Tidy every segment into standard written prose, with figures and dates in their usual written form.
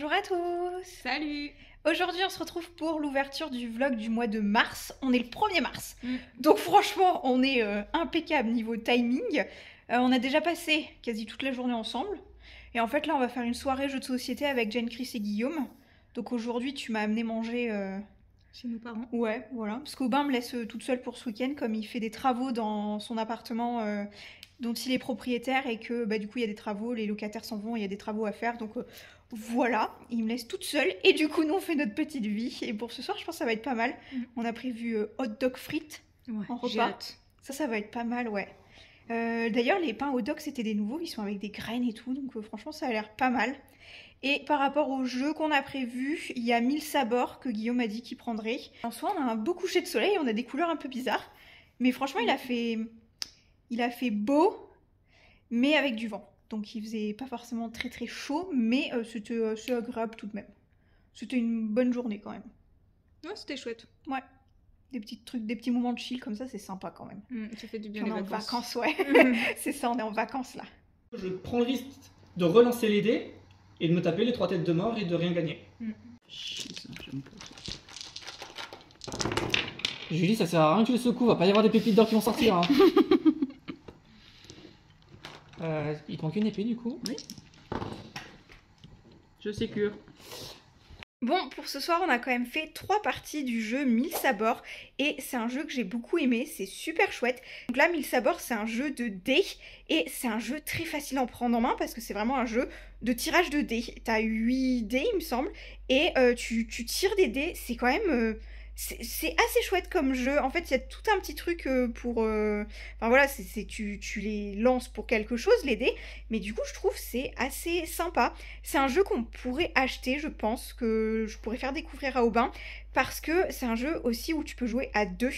Bonjour à tous. Salut. Aujourd'hui on se retrouve pour l'ouverture du vlog du mois de mars. On est le 1er mars. Donc franchement on est impeccable niveau timing. On a déjà passé quasi toute la journée ensemble. Et en fait là on va faire une soirée jeux de société avec Jane, Chris et Guillaume. Donc aujourd'hui tu m'as amené manger... Chez nos parents. Ouais, voilà. Parce qu'Aubin me laisse toute seule pour ce week-end comme il fait des travaux dans son appartement dont il est propriétaire et que du coup il y a des travaux, les locataires s'en vont, il y a des travaux à faire. Donc voilà, il me laisse toute seule et du coup nous on fait notre petite vie. Et pour ce soir je pense que ça va être pas mal. On a prévu hot dog frites en repas. Ça va être pas mal, ouais. D'ailleurs les pains hot dog c'était des nouveaux, ils sont avec des graines et tout. Donc franchement ça a l'air pas mal. Et par rapport au jeu qu'on a prévu, il y a 1000 sabords que Guillaume a dit qu'il prendrait. En soi, on a un beau coucher de soleil, on a des couleurs un peu bizarres. Mais franchement, il a fait beau, mais avec du vent. Donc il faisait pas forcément très très chaud, mais c'était assez agréable tout de même. C'était une bonne journée quand même. Ouais, c'était chouette. Ouais. Des petits trucs, des petits moments de chill comme ça, c'est sympa quand même. Ça fait du bien. On est en vacances, ouais. C'est ça, on est en vacances là. Je prends le risque de relancer les dés et de me taper les 3 têtes de mort et de rien gagner. Julie, ça sert à rien que tu le secoues, va pas y avoir des pépites d'or qui vont sortir. Hein. Il te manque une épée du coup. Oui. Je sécure. Bon, pour ce soir, on a quand même fait 3 parties du jeu 1000 sabords et c'est un jeu que j'ai beaucoup aimé, c'est super chouette. Donc là, 1000 sabords, c'est un jeu de dés et c'est un jeu très facile à en prendre en main parce que c'est vraiment un jeu de tirage de dés. T'as 8 dés, il me semble, et tu tires des dés, c'est quand même... c'est assez chouette comme jeu. En fait, il y a tout un petit truc pour... Enfin voilà, tu les lances pour quelque chose, les dés. Mais du coup, je trouve c'est assez sympa. C'est un jeu qu'on pourrait acheter, je pense, que je pourrais faire découvrir à Aubin. Parce que c'est un jeu aussi où tu peux jouer à 2.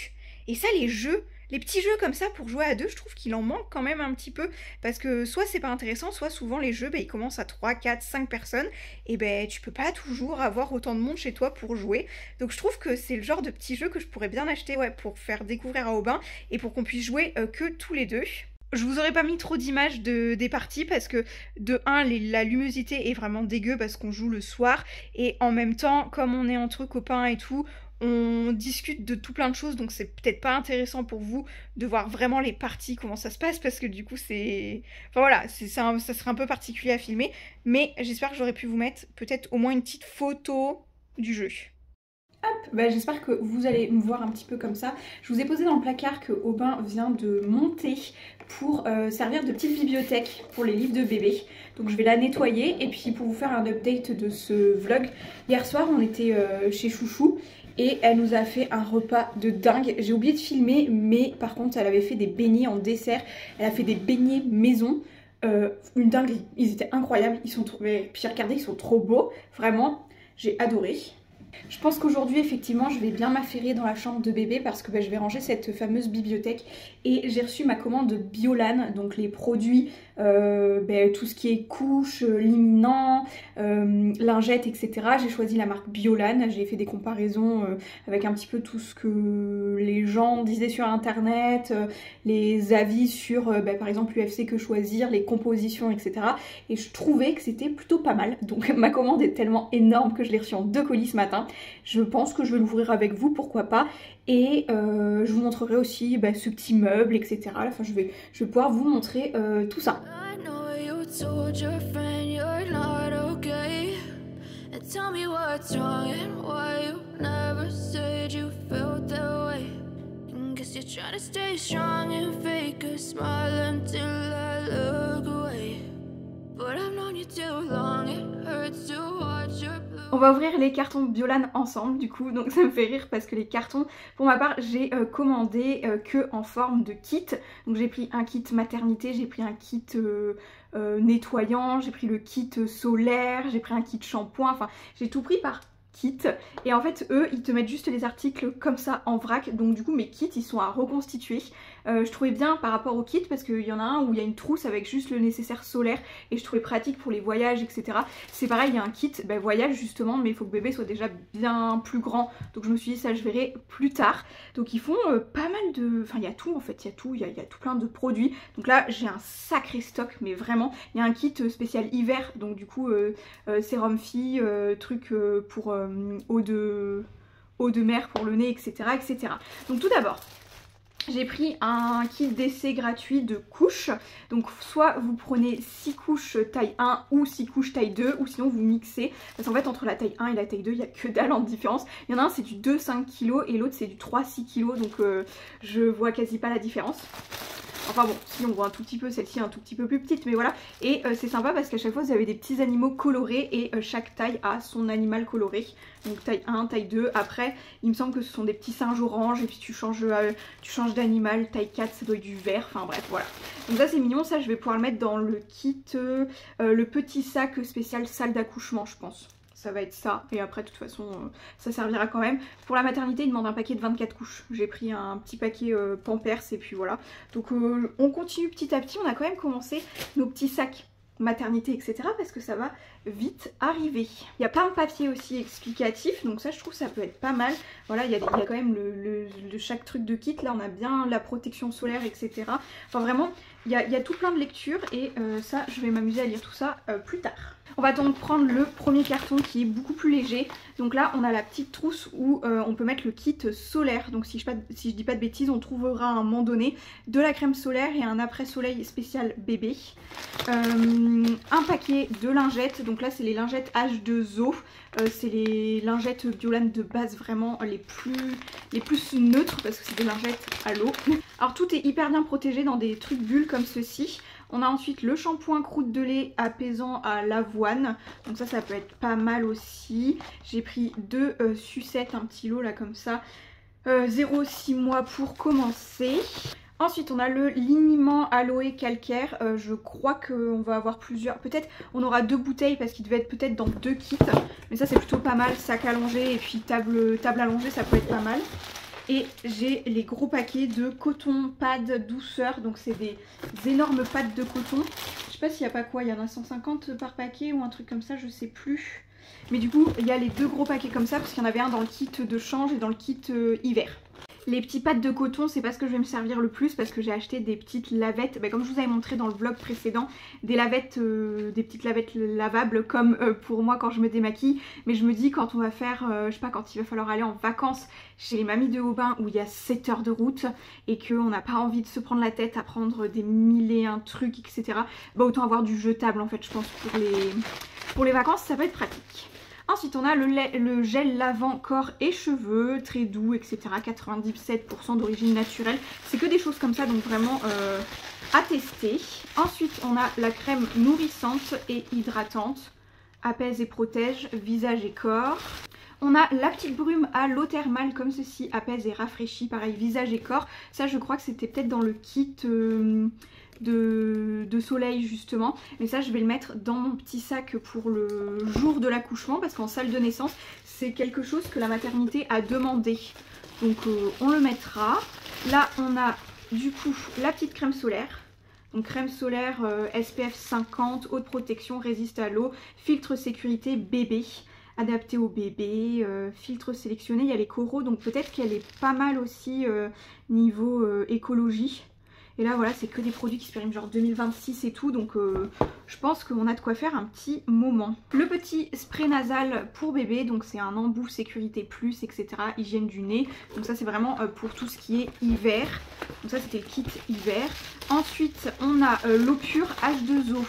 Et ça, les petits jeux comme ça pour jouer à 2, je trouve qu'il en manque quand même un petit peu. Parce que soit c'est pas intéressant, soit souvent les jeux, ils commencent à 3, 4, 5 personnes. Et tu peux pas toujours avoir autant de monde chez toi pour jouer. Donc je trouve que c'est le genre de petit jeu que je pourrais bien acheter pour faire découvrir à Aubin. Et pour qu'on puisse jouer que tous les deux. Je vous aurais pas mis trop d'images des parties parce que de 1, la luminosité est vraiment dégueu parce qu'on joue le soir. Et en même temps, comme on est entre copains et tout, on discute de tout plein de choses, donc c'est peut-être pas intéressant pour vous de voir vraiment les parties, comment ça se passe, parce que du coup c'est... Enfin voilà, ça serait un peu particulier à filmer, mais j'espère que j'aurais pu vous mettre peut-être au moins une petite photo du jeu. Hop, j'espère que vous allez me voir un petit peu comme ça. Je vous ai posé dans le placard que Aubin vient de monter pour servir de petite bibliothèque pour les livres de bébé. Donc je vais la nettoyer et puis pour vous faire un update de ce vlog, hier soir on était chez Chouchou et elle nous a fait un repas de dingue. J'ai oublié de filmer, mais par contre elle avait fait des beignets en dessert. Elle a fait des beignets maison. Une dinguerie, ils étaient incroyables. Puis regardez, ils sont trop beaux. Vraiment, j'ai adoré. Je pense qu'aujourd'hui effectivement je vais bien m'affairer dans la chambre de bébé parce que je vais ranger cette fameuse bibliothèque et j'ai reçu ma commande de Biolan, donc les produits, tout ce qui est couches, liminants, lingettes, etc. J'ai choisi la marque Biolan, j'ai fait des comparaisons avec un petit peu tout ce que les gens disaient sur internet, les avis sur par exemple l'UFC que choisir, les compositions, etc. Et je trouvais que c'était plutôt pas mal, donc ma commande est tellement énorme que je l'ai reçue en 2 colis ce matin. Je pense que je vais l'ouvrir avec vous, pourquoi pas. Et je vous montrerai aussi ce petit meuble, etc. Enfin, je vais pouvoir vous montrer tout ça. On va ouvrir les cartons Biolan ensemble du coup, donc ça me fait rire parce que les cartons, pour ma part, j'ai commandé que en forme de kit. Donc j'ai pris un kit maternité, j'ai pris un kit nettoyant, j'ai pris le kit solaire, j'ai pris un kit shampoing, enfin j'ai tout pris par kit. Et en fait eux ils te mettent juste les articles comme ça en vrac, donc du coup mes kits ils sont à reconstituer. Je trouvais bien par rapport au kit parce qu'il y en a un où il y a une trousse avec juste le nécessaire solaire et je trouvais pratique pour les voyages, etc. C'est pareil, il y a un kit voyage justement, mais il faut que bébé soit déjà bien plus grand, donc je me suis dit ça je verrai plus tard. Donc ils font pas mal de... Enfin il y a tout en fait, il y a tout plein de produits. Donc là j'ai un sacré stock, mais vraiment, il y a un kit spécial hiver, donc du coup sérum fille, truc pour eau de mer pour le nez, etc. etc. Donc tout d'abord, j'ai pris un kit d'essai gratuit de couches. Donc soit vous prenez 6 couches taille 1 ou 6 couches taille 2, ou sinon vous mixez. Parce qu'en fait entre la taille 1 et la taille 2 il n'y a que dalle en différence. Il y en a un c'est du 2,5 kg et l'autre c'est du 3,6 kg, donc je vois quasi pas la différence. Enfin bon, si on voit un tout petit peu, celle-ci un tout petit peu plus petite, mais voilà. Et c'est sympa parce qu'à chaque fois vous avez des petits animaux colorés et chaque taille a son animal coloré. Donc taille 1, taille 2, après il me semble que ce sont des petits singes orange et puis tu changes d'animal, taille 4 ça doit être du vert, enfin bref voilà. Donc ça c'est mignon, ça je vais pouvoir le mettre dans le kit, le petit sac spécial salle d'accouchement je pense. Ça va être ça, et après de toute façon ça servira quand même. Pour la maternité il demande un paquet de 24 couches. J'ai pris un petit paquet Pampers et puis voilà. Donc on continue petit à petit, on a quand même commencé nos petits sacs maternité etc. parce que ça va vite arriver. Il y a plein de papiers aussi explicatifs, donc ça je trouve ça peut être pas mal. Voilà, il y a quand même de chaque truc de kit, là on a bien la protection solaire etc. Enfin vraiment il y a tout plein de lectures et ça je vais m'amuser à lire tout ça plus tard. On va donc prendre le premier carton qui est beaucoup plus léger. Donc là on a la petite trousse où on peut mettre le kit solaire. Donc si je dis pas de bêtises, on trouvera à un moment donné de la crème solaire et un après soleil spécial bébé. Un paquet de lingettes. Donc là c'est les lingettes H2O. C'est les lingettes Biolan de base vraiment les plus neutres parce que c'est des lingettes à l'eau. Alors tout est hyper bien protégé dans des trucs bulles comme ceci. On a ensuite le shampoing croûte de lait apaisant à l'avoine. Donc ça peut être pas mal aussi. J'ai pris 2 sucettes, un petit lot là comme ça. 0,6 mois pour commencer. Ensuite on a le liniment aloe calcaire, je crois qu'on va avoir plusieurs, peut-être on aura 2 bouteilles parce qu'il devait être peut-être dans 2 kits. Mais ça c'est plutôt pas mal, sac allongé et puis table allongée ça peut être pas mal. Et j'ai les gros paquets de coton pad douceur, donc c'est des énormes pads de coton. Je sais pas s'il n'y a pas quoi, il y en a 150 par paquet ou un truc comme ça, je sais plus. Mais du coup il y a les 2 gros paquets comme ça parce qu'il y en avait un dans le kit de change et dans le kit hiver. Les petits pads de coton c'est pas ce que je vais me servir le plus parce que j'ai acheté des petites lavettes, comme je vous avais montré dans le vlog précédent, des lavettes, des petites lavettes lavables comme pour moi quand je me démaquille. Mais je me dis quand on va faire, je sais pas, quand il va falloir aller en vacances chez les mamies de Aubin où il y a 7 heures de route et qu'on n'a pas envie de se prendre la tête à prendre des 1000 et un trucs etc. Bah autant avoir du jetable en fait je pense pour les vacances ça peut être pratique. Ensuite on a le gel lavant corps et cheveux, très doux etc, 97% d'origine naturelle. C'est que des choses comme ça donc vraiment à tester. Ensuite on a la crème nourrissante et hydratante, apaise et protège visage et corps. On a la petite brume à l'eau thermale comme ceci, apaise et rafraîchit, pareil visage et corps. Ça je crois que c'était peut-être dans le kit de soleil justement, mais ça je vais le mettre dans mon petit sac pour le jour de l'accouchement parce qu'en salle de naissance c'est quelque chose que la maternité a demandé, donc on le mettra. Là on a du coup la petite crème solaire, donc crème solaire SPF 50, haute protection, résiste à l'eau, filtre sécurité bébé, adapté au bébé, filtre sélectionné, il y a les coraux donc peut-être qu'elle est pas mal aussi niveau écologie. Et là voilà c'est que des produits qui se périment genre 2026 et tout, donc je pense qu'on a de quoi faire un petit moment. Le petit spray nasal pour bébé, donc c'est un embout sécurité plus etc, hygiène du nez, donc ça c'est vraiment pour tout ce qui est hiver, donc ça c'était le kit hiver. Ensuite on a l'eau pure H2O,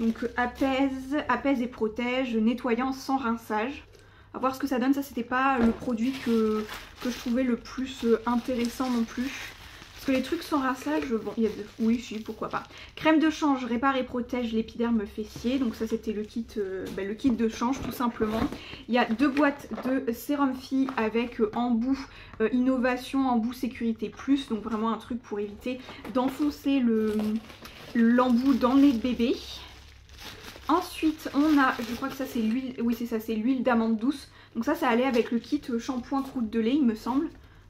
donc apaise et protège, nettoyant sans rinçage. À voir ce que ça donne, ça c'était pas le produit que je trouvais le plus intéressant non plus. Parce que les trucs sans rinçage, bon, il y a oui, si, pourquoi pas. Crème de change, répare et protège l'épiderme fessier. Donc ça c'était le kit de change tout simplement. Il y a 2 boîtes de sérum fille avec embout innovation, embout sécurité plus. Donc vraiment un truc pour éviter d'enfoncer l'embout dans le nez de bébé. Ensuite on a, je crois que ça c'est l'huile, oui c'est ça, c'est l'huile d'amande douce. Donc ça allait avec le kit shampoing croûte de lait il me semble.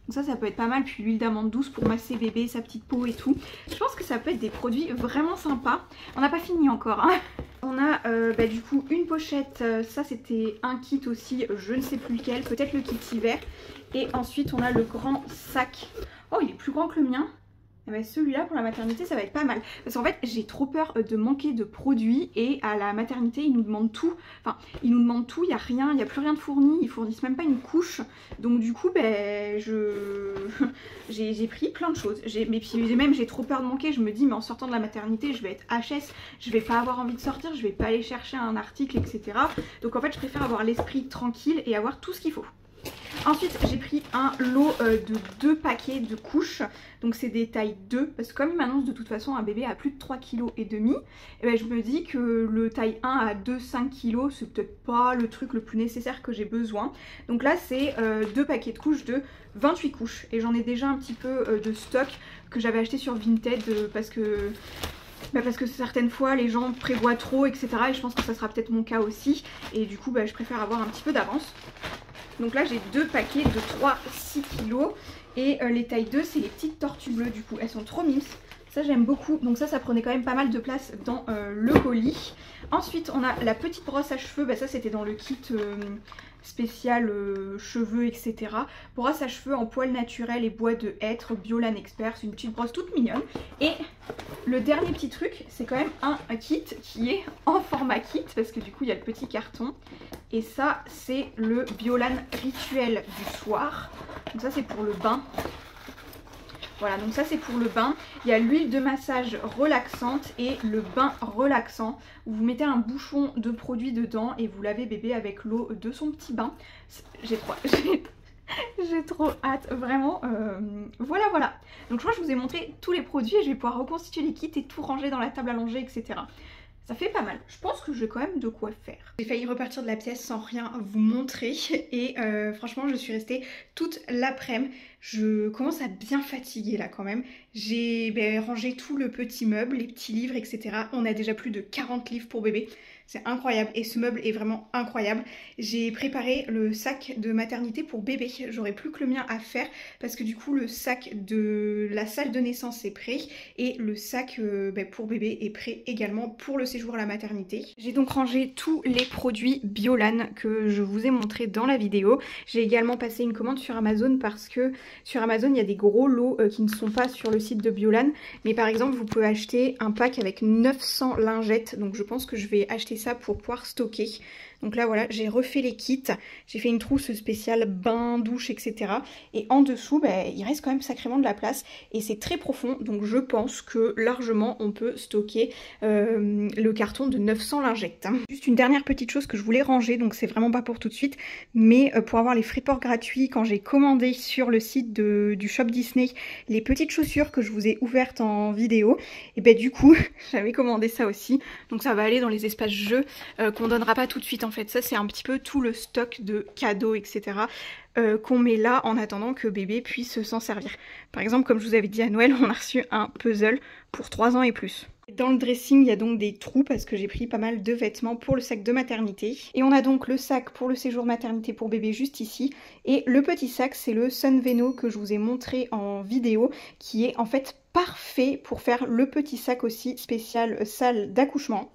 Donc ça peut être pas mal, puis l'huile d'amande douce pour masser bébé, sa petite peau et tout. Je pense que ça peut être des produits vraiment sympas. On n'a pas fini encore, hein. On a du coup une pochette, ça c'était un kit aussi, je ne sais plus lequel, peut-être le kit hiver. Et ensuite on a le grand sac. Oh, il est plus grand que le mien. Eh ben, celui-là pour la maternité ça va être pas mal. Parce qu'en fait j'ai trop peur de manquer de produits et à la maternité ils nous demandent tout. Enfin ils nous demandent tout, il n'y a rien, il n'y a plus rien de fourni, ils fournissent même pas une couche. Donc du coup ben j'ai pris plein de choses. Mais puis même j'ai trop peur de manquer, je me dis mais en sortant de la maternité je vais être HS, je vais pas avoir envie de sortir, je vais pas aller chercher un article etc. Donc en fait je préfère avoir l'esprit tranquille et avoir tout ce qu'il faut. Ensuite j'ai pris un lot de 2 paquets de couches. Donc c'est des tailles 2 parce que comme il m'annonce de toute façon un bébé à plus de 3,5 kg, et ben je me dis que le taille 1 à 2,5 kg c'est peut-être pas le truc le plus nécessaire que j'ai besoin. Donc là c'est 2 paquets de couches de 28 couches et j'en ai déjà un petit peu de stock que j'avais acheté sur Vinted parce que certaines fois les gens prévoient trop etc. Et je pense que ça sera peut-être mon cas aussi. Et du coup je préfère avoir un petit peu d'avance. Donc là j'ai 2 paquets de 3,6 kg. Et les tailles 2 c'est les petites tortues bleues du coup. Elles sont trop mimes. Ça j'aime beaucoup. Donc ça prenait quand même pas mal de place dans le colis. Ensuite on a la petite brosse à cheveux. Ça c'était dans le kit spécial cheveux etc. Brosse à cheveux en poil naturel et bois de hêtre Biolan Expert. C'est une petite brosse toute mignonne. Et le dernier petit truc c'est quand même un kit qui est en format kit parce que du coup il y a le petit carton. Et ça c'est le Biolan Rituel du soir. Donc ça c'est pour le bain. Voilà, donc ça c'est pour le bain. Il y a l'huile de massage relaxante et le bain relaxant. Où vous mettez un bouchon de produit dedans et vous lavez bébé avec l'eau de son petit bain. J'ai trop hâte, vraiment. Voilà. Donc je crois que je vous ai montré tous les produits et je vais pouvoir reconstituer les kits et tout ranger dans la table à langer, etc. Ça fait pas mal. Je pense que j'ai quand même de quoi faire. J'ai failli repartir de la pièce sans rien vous montrer. Et franchement, je suis restée toute l'après-midi. Je commence à bien fatiguer là quand même. J'ai rangé tout le petit meuble, les petits livres, etc. On a déjà plus de 40 livres pour bébé. C'est incroyable et ce meuble est vraiment incroyable. J'ai préparé le sac de maternité pour bébé. J'aurai plus que le mien à faire parce que du coup le sac de la salle de naissance est prêt et le sac pour bébé est prêt également pour le séjour à la maternité. J'ai donc rangé tous les produits Biolan que je vous ai montré dans la vidéo. J'ai également passé une commande sur Amazon parce que sur Amazon il y a des gros lots qui ne sont pas sur le site de Biolan. Mais par exemple vous pouvez acheter un pack avec 900 lingettes. Donc je pense que je vais acheter ça pour pouvoir stocker. Donc là voilà, j'ai refait les kits, j'ai fait une trousse spéciale bain, douche, etc. Et en dessous, il reste quand même sacrément de la place et c'est très profond. Donc je pense que largement on peut stocker le carton de 900 lingettes. Juste une dernière petite chose que je voulais ranger, donc c'est vraiment pas pour tout de suite, mais pour avoir les Freeport gratuits, quand j'ai commandé sur le site du shop Disney les petites chaussures que je vous ai ouvertes en vidéo, et du coup j'avais commandé ça aussi. Donc ça va aller dans les espaces jeux qu'on donnera pas tout de suite en fait. Ça c'est un petit peu tout le stock de cadeaux etc. Qu'on met là en attendant que bébé puisse s'en servir. Par exemple comme je vous avais dit à Noël on a reçu un puzzle pour 3 ans et plus. Dans le dressing il y a donc des trous parce que j'ai pris pas mal de vêtements pour le sac de maternité. Et on a donc le sac pour le séjour maternité pour bébé juste ici. Et le petit sac c'est le Sunveno que je vous ai montré en vidéo qui est en fait parfait pour faire le petit sac aussi spécial salle d'accouchement.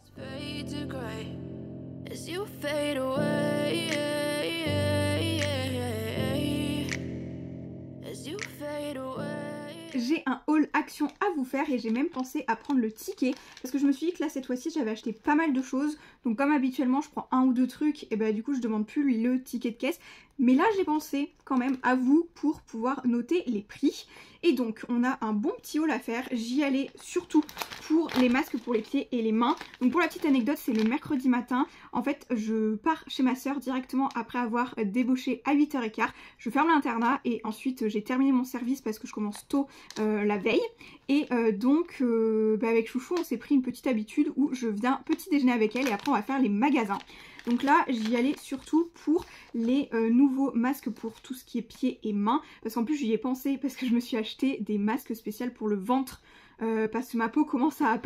J'ai un haul action à vous faire et j'ai même pensé à prendre le ticket parce que je me suis dit que là cette fois-ci j'avais acheté pas mal de choses. Donc comme habituellement je prends 1 ou 2 trucs et du coup je demande plus lui le ticket de caisse. Mais là j'ai pensé quand même à vous pour pouvoir noter les prix. Et donc on a un bon petit haul à faire. J'y allais surtout pour les masques pour les pieds et les mains. Donc pour la petite anecdote c'est le mercredi matin. En fait je pars chez ma soeur directement après avoir débauché à 8h15. Je ferme l'internat et ensuite j'ai terminé mon service parce que je commence tôt la veille. Et donc avec Chouchou on s'est pris une petite habitude où je viens petit déjeuner avec elle et après on va faire les magasins. Donc là j'y allais surtout pour les nouveaux masques pour tout ce qui est pieds et mains. Parce qu'en plus j'y ai pensé parce que je me suis acheté des masques spéciaux pour le ventre. Parce que ma peau commence à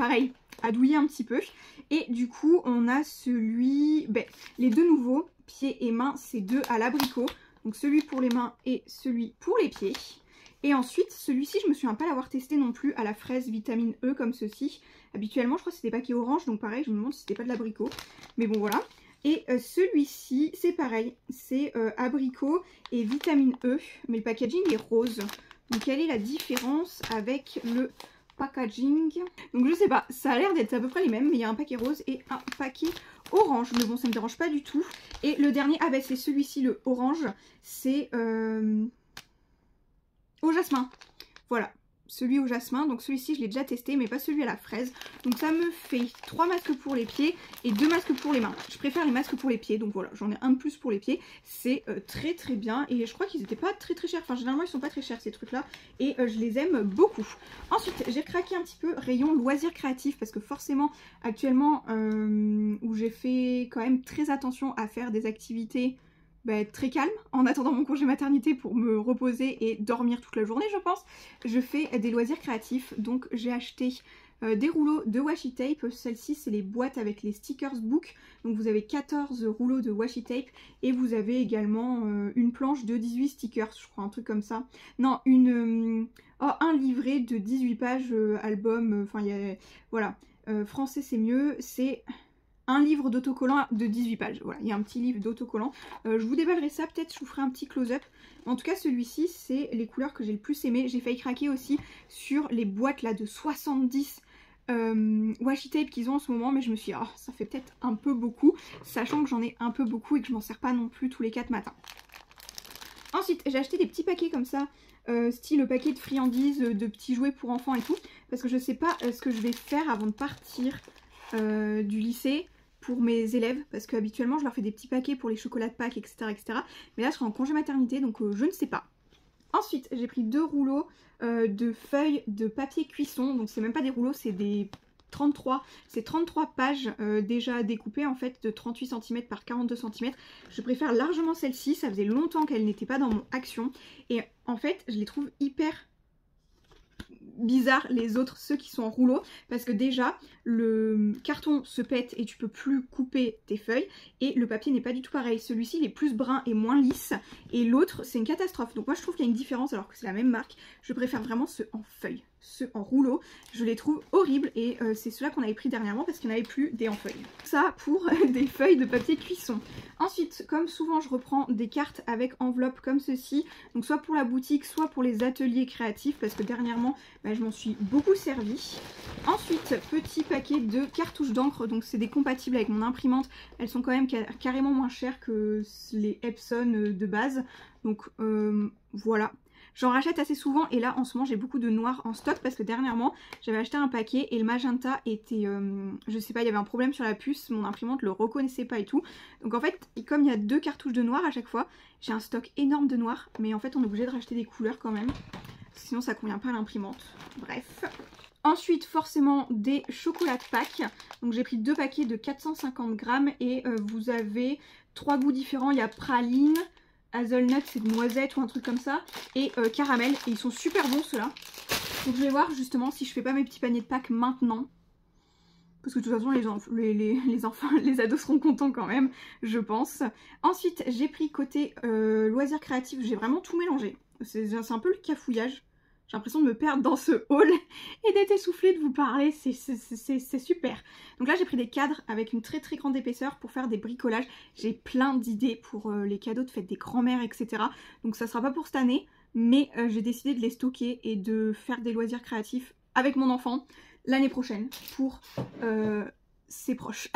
douiller un petit peu. Et du coup on a les 2 nouveaux pieds et mains, c'est 2 à l'abricot. Donc celui pour les mains et celui pour les pieds. Et ensuite, celui-ci, je me souviens pas l'avoir testé non plus à la fraise vitamine E comme ceci. Habituellement, je crois que c'était paquet orange, donc pareil, je me demande si c'était pas de l'abricot. Mais bon, voilà. Et celui-ci, c'est pareil, c'est abricot et vitamine E, mais le packaging est rose. Donc quelle est la différence avec le packaging? Donc je sais pas, ça a l'air d'être à peu près les mêmes, mais il y a un paquet rose et un paquet orange. Mais bon, ça me dérange pas du tout. Et le dernier, ah bah c'est celui-ci, le orange, c'est au jasmin. Voilà. Celui au jasmin, donc celui-ci je l'ai déjà testé mais pas celui à la fraise. Donc ça me fait 3 masques pour les pieds et 2 masques pour les mains. Je préfère les masques pour les pieds, donc voilà, j'en ai un de plus pour les pieds. C'est très très bien et je crois qu'ils étaient pas très chers. Enfin généralement ils sont pas très chers ces trucs là et je les aime beaucoup. Ensuite j'ai craqué un petit peu rayon loisirs créatifs parce que forcément actuellement où j'ai fait quand même très attention à faire des activités très calme en attendant mon congé maternité pour me reposer et dormir toute la journée je pense. Je fais des loisirs créatifs, donc j'ai acheté des rouleaux de washi tape. Celle-ci c'est les boîtes avec les stickers book, donc vous avez 14 rouleaux de washi tape et vous avez également une planche de 18 stickers, je crois, un truc comme ça. Non, un livret de 18 pages album, enfin voilà, français c'est mieux, c'est un livre d'autocollant de 18 pages. Voilà, il y a un petit livre d'autocollant. Je vous déballerai ça, peut-être je vous ferai un petit close-up. En tout cas, celui-ci, c'est les couleurs que j'ai le plus aimé. J'ai failli craquer aussi sur les boîtes là de 70 washi tape qu'ils ont en ce moment, mais je me suis dit, oh, ça fait peut-être un peu beaucoup, sachant que j'en ai un peu beaucoup et que je m'en sers pas non plus tous les 4 matins. Ensuite, j'ai acheté des petits paquets comme ça, style paquet de friandises, de petits jouets pour enfants et tout, parce que je sais pas ce que je vais faire avant de partir du lycée pour mes élèves, parce qu'habituellement je leur fais des petits paquets pour les chocolats de Pâques, etc., etc. Mais là je serai en congé maternité, donc je ne sais pas. Ensuite j'ai pris 2 rouleaux de feuilles de papier cuisson, donc c'est même pas des rouleaux, c'est des 33, c'est 33 pages déjà découpées en fait de 38 cm par 42 cm. Je préfère largement celle-ci, ça faisait longtemps qu'elle n'était pas dans mon action et en fait je les trouve hyper bizarre les autres, ceux qui sont en rouleau, parce que déjà le carton se pète et tu peux plus couper tes feuilles et le papier n'est pas du tout pareil. Celui-ci il est plus brun et moins lisse et l'autre c'est une catastrophe. Donc moi je trouve qu'il y a une différence alors que c'est la même marque. Je préfère vraiment ceux en feuilles, ceux en rouleau, je les trouve horribles et c'est ceux-là qu'on avait pris dernièrement parce qu'il n'y en avait plus des en feuilles. Ça pour des feuilles de papier cuisson. Ensuite, comme souvent je reprends des cartes avec enveloppe comme ceci, donc soit pour la boutique soit pour les ateliers créatifs parce que dernièrement je m'en suis beaucoup servi. Ensuite, petit paquet de cartouches d'encre, donc c'est des compatibles avec mon imprimante, elles sont quand même carrément moins chères que les Epson de base, donc voilà. J'en rachète assez souvent et là en ce moment j'ai beaucoup de noir en stock parce que dernièrement j'avais acheté un paquet et le magenta était, je sais pas, il y avait un problème sur la puce, mon imprimante le reconnaissait pas et tout. Donc en fait comme il y a 2 cartouches de noir à chaque fois, j'ai un stock énorme de noir, mais en fait on est obligé de racheter des couleurs quand même, sinon ça convient pas à l'imprimante, bref. Ensuite forcément des chocolats de Pâques, donc j'ai pris 2 paquets de 450 grammes et vous avez 3 goûts différents, il y a praline, hazelnut c'est de noisette ou un truc comme ça, et caramel, et ils sont super bons ceux-là. Donc je vais voir justement si je fais pas mes petits paniers de Pâques maintenant, parce que de toute façon les enfants, les ados seront contents quand même, je pense. Ensuite j'ai pris côté loisirs créatifs, j'ai vraiment tout mélangé, c'est un peu le cafouillage. J'ai l'impression de me perdre dans ce hall et d'être essoufflée de vous parler, c'est super. Donc là j'ai pris des cadres avec une très grande épaisseur pour faire des bricolages. J'ai plein d'idées pour les cadeaux de fête des grands-mères, etc. Donc ça sera pas pour cette année, mais j'ai décidé de les stocker et de faire des loisirs créatifs avec mon enfant l'année prochaine pour ses proches.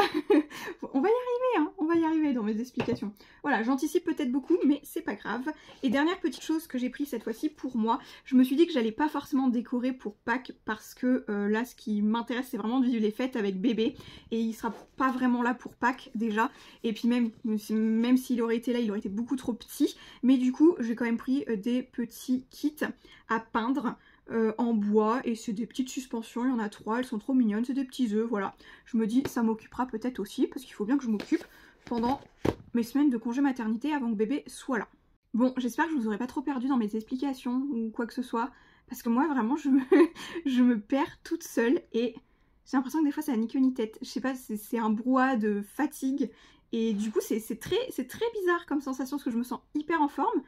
On va y arriver, hein, on va y arriver dans mes explications. Voilà, j'anticipe peut-être beaucoup, mais c'est pas grave. Et dernière petite chose que j'ai pris cette fois-ci pour moi, je me suis dit que j'allais pas forcément décorer pour Pâques parce que là, ce qui m'intéresse, c'est vraiment de vivre les fêtes avec bébé. Et il sera pas vraiment là pour Pâques déjà. Et puis même s'il aurait été là, il aurait été beaucoup trop petit. Mais du coup, j'ai quand même pris des petits kits à peindre. En bois et c'est des petites suspensions, il y en a 3, elles sont trop mignonnes, c'est des petits œufs, voilà. Je me dis ça m'occupera peut-être aussi parce qu'il faut bien que je m'occupe pendant mes semaines de congé maternité avant que bébé soit là. Bon, j'espère que je vous aurai pas trop perdu dans mes explications ou quoi que ce soit parce que moi vraiment je me perds toute seule et j'ai l'impression que des fois ça n'a ni queue ni tête. Je sais pas, c'est un brouhaha de fatigue Et du coup c'est très bizarre comme sensation parce que je me sens hyper en forme.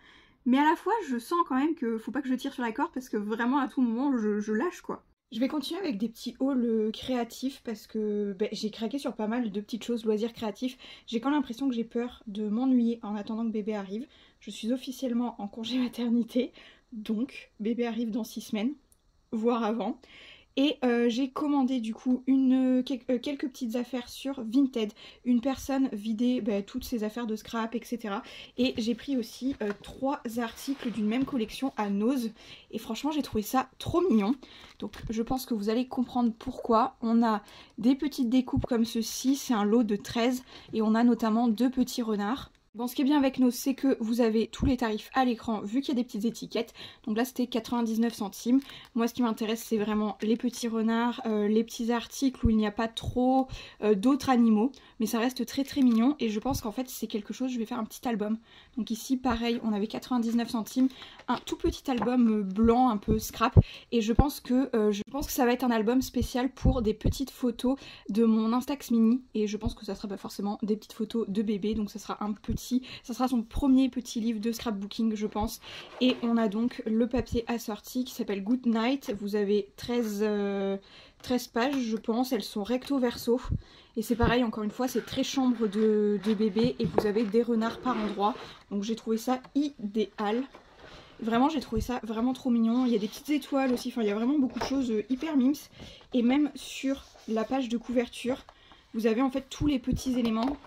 Mais à la fois je sens quand même que faut pas que je tire sur la corde parce que vraiment à tout moment je lâche quoi. Je vais continuer avec des petits hauls créatifs parce que j'ai craqué sur pas mal de petites choses, loisirs créatifs. J'ai quand même l'impression que j'ai peur de m'ennuyer en attendant que bébé arrive. Je suis officiellement en congé maternité, donc bébé arrive dans 6 semaines, voire avant. Et j'ai commandé du coup quelques petites affaires sur Vinted. Une personne vidait toutes ses affaires de scrap, etc. Et j'ai pris aussi 3 articles d'une même collection à Nose. Et franchement j'ai trouvé ça trop mignon. Donc je pense que vous allez comprendre pourquoi. On a des petites découpes comme ceci, c'est un lot de 13. Et on a notamment 2 petits renards. Bon, ce qui est bien avec Nose, c'est que vous avez tous les tarifs à l'écran vu qu'il y a des petites étiquettes. Donc là c'était 99 centimes. Moi ce qui m'intéresse c'est vraiment les petits renards, les petits articles où il n'y a pas trop d'autres animaux. Mais ça reste très mignon et je pense qu'en fait c'est quelque chose, je vais faire un petit album. Donc ici pareil on avait 99 centimes, un tout petit album blanc un peu scrap. Et je pense que ça va être un album spécial pour des petites photos de mon Instax mini. Et je pense que ça sera forcément des petites photos de bébé. Donc ça sera ça sera son premier petit livre de scrapbooking je pense. Et on a donc le papier assorti qui s'appelle Good Night. Vous avez 13 pages je pense, elles sont recto verso. Et c'est pareil encore une fois c'est très chambre de bébé et vous avez des renards par endroit. Donc j'ai trouvé ça idéal. Vraiment j'ai trouvé ça vraiment trop mignon. Il y a des petites étoiles aussi, enfin il y a vraiment beaucoup de choses hyper mimes. Et même sur la page de couverture vous avez en fait tous les petits éléments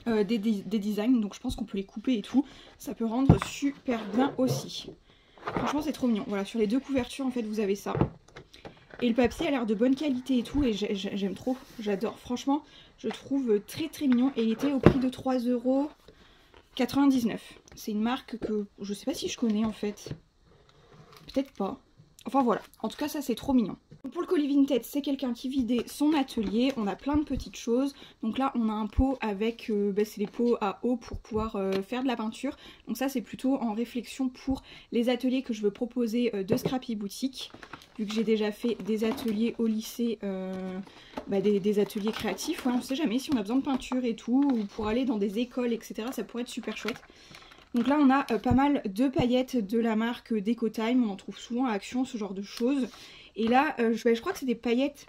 des designs, donc je pense qu'on peut les couper et tout, ça peut rendre super bien aussi. Franchement c'est trop mignon. Voilà, sur les 2 couvertures en fait vous avez ça. Et le papier a l'air de bonne qualité et tout et j'aime trop, j'adore. Franchement je trouve très mignon et il était au prix de 3,99 €. C'est une marque que je sais pas si je connais en fait. Peut-être pas. Enfin voilà, en tout cas ça c'est trop mignon. Pour le colis Vinted, c'est quelqu'un qui vidait son atelier, on a plein de petites choses. Donc là on a un pot avec, c'est les pots à eau pour pouvoir faire de la peinture. Donc ça c'est plutôt en réflexion pour les ateliers que je veux proposer de Scrappy Boutique. Vu que j'ai déjà fait des ateliers au lycée, des ateliers créatifs, ouais, on sait jamais si on a besoin de peinture et tout, ou pour aller dans des écoles etc, ça pourrait être super chouette. Donc là on a pas mal de paillettes de la marque Decotime, on en trouve souvent à Action ce genre de choses. Et là je crois que c'est des paillettes,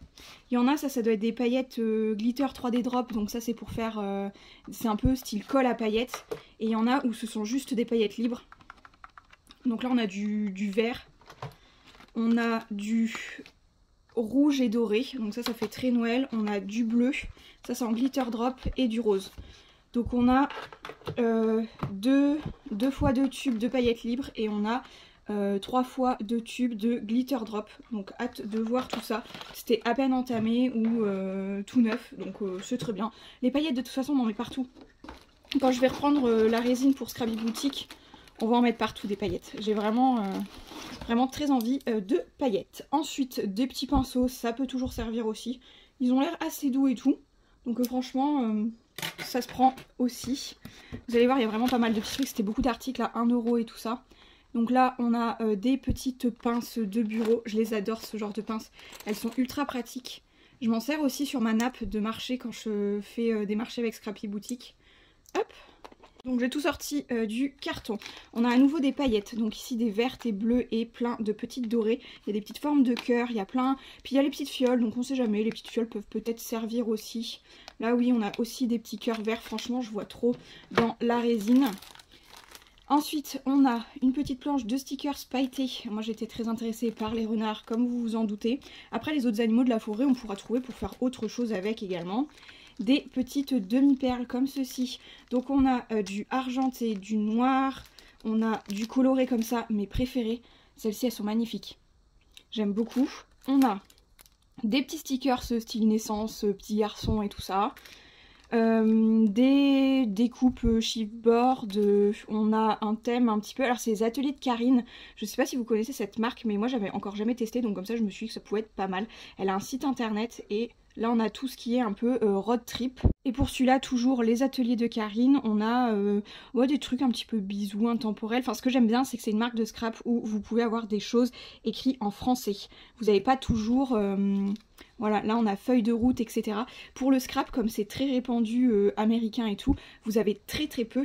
il y en a ça doit être des paillettes glitter 3D drop, donc ça c'est pour faire, c'est un peu style colle à paillettes. Et il y en a où ce sont juste des paillettes libres. Donc là on a du vert, on a du rouge et doré, donc ça fait très Noël, on a du bleu, ça c'est en glitter drop et du rose. Donc on a 2 fois 2 tubes de paillettes libres et on a 3 fois 2 tubes de glitter drop. Donc hâte de voir tout ça. C'était à peine entamé ou tout neuf, donc c'est très bien. Les paillettes de toute façon on en met partout. Quand je vais reprendre la résine pour Scrappy Boutique, on va en mettre partout des paillettes. J'ai vraiment très envie de paillettes. Ensuite des petits pinceaux, ça peut toujours servir aussi. Ils ont l'air assez doux et tout. Donc franchement ça se prend aussi. Vous allez voir il y a vraiment pas mal de petits trucs. C'était beaucoup d'articles à 1 € et tout ça. Donc là on a des petites pinces de bureau. Je les adore ce genre de pinces. Elles sont ultra pratiques. Je m'en sers aussi sur ma nappe de marché quand je fais des marchés avec Scrappy Boutique. Hop. Donc j'ai tout sorti du carton. On a à nouveau des paillettes, donc ici des vertes et bleues et plein de petites dorées. Il y a des petites formes de cœur, il y a plein. Puis il y a les petites fioles, donc on sait jamais, les petites fioles peuvent peut-être servir aussi. Là oui, on a aussi des petits cœurs verts, franchement je vois trop dans la résine. Ensuite on a une petite planche de stickers pailletés. Moi j'étais très intéressée par les renards comme vous vous en doutez. Après les autres animaux de la forêt on pourra trouver pour faire autre chose avec également. Des petites demi-perles comme ceci. Donc on a du argenté, du noir, on a du coloré comme ça, mes préférés. Celles-ci elles sont magnifiques. J'aime beaucoup. On a des petits stickers style naissance, petit garçon et tout ça. Des découpes chipboard, on a un thème un petit peu, alors c'est les ateliers de Karine, je sais pas si vous connaissez cette marque mais moi j'avais encore jamais testé donc comme ça je me suis dit que ça pouvait être pas mal. Elle a un site internet et là on a tout ce qui est un peu road trip. Et pour celui-là toujours les ateliers de Karine, on a des trucs un petit peu bisous, intemporels. Enfin ce que j'aime bien c'est que c'est une marque de scrap où vous pouvez avoir des choses écrites en français. Vous n'avez pas toujours Voilà, là on a feuille de route, etc. Pour le scrap, comme c'est très répandu américain et tout, vous avez très peu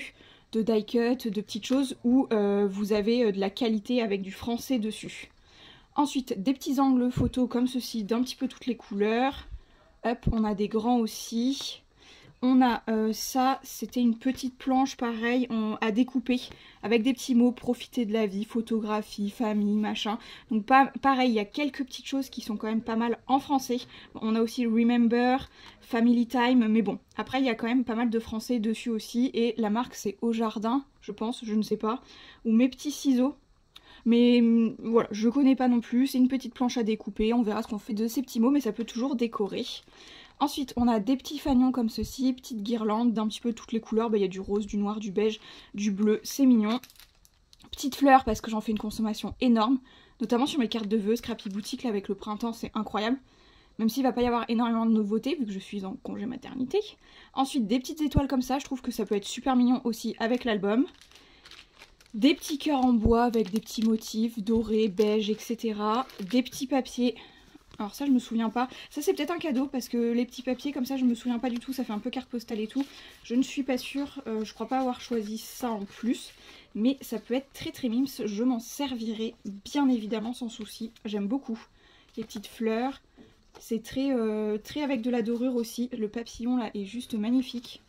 de die cut, de petites choses où vous avez de la qualité avec du français dessus. Ensuite, des petits angles photos comme ceci, d'un petit peu toutes les couleurs. Hop, on a des grands aussi. On a ça, c'était une petite planche pareil à découper avec des petits mots, profiter de la vie, photographie, famille, machin. Donc pareil, il y a quelques petites choses qui sont quand même pas mal en français. On a aussi Remember, Family Time, mais bon, après il y a quand même pas mal de français dessus aussi. Et la marque c'est Au Jardin, je pense, je ne sais pas. Ou Mes Petits Ciseaux. Mais voilà, je connais pas non plus, c'est une petite planche à découper, on verra ce qu'on fait de ces petits mots, mais ça peut toujours décorer. Ensuite, on a des petits fanions comme ceci, petites guirlandes d'un petit peu toutes les couleurs. Il y a du rose, du noir, du beige, du bleu, c'est mignon. Petites fleurs parce que j'en fais une consommation énorme, notamment sur mes cartes de vœux, Scrappy Boutique, là avec le printemps, c'est incroyable. Même s'il va pas y avoir énormément de nouveautés vu que je suis en congé maternité. Ensuite, des petites étoiles comme ça, je trouve que ça peut être super mignon aussi avec l'album. Des petits cœurs en bois avec des petits motifs dorés, beige, etc. Des petits papiers. Alors ça je me souviens pas, ça c'est peut-être un cadeau parce que les petits papiers comme ça je me souviens pas du tout, ça fait un peu carte postale et tout. Je ne suis pas sûre, je crois pas avoir choisi ça en plus, mais ça peut être très mimes, je m'en servirai bien évidemment sans souci, j'aime beaucoup. Les petites fleurs, c'est très avec de la dorure aussi, le papillon là est juste magnifique.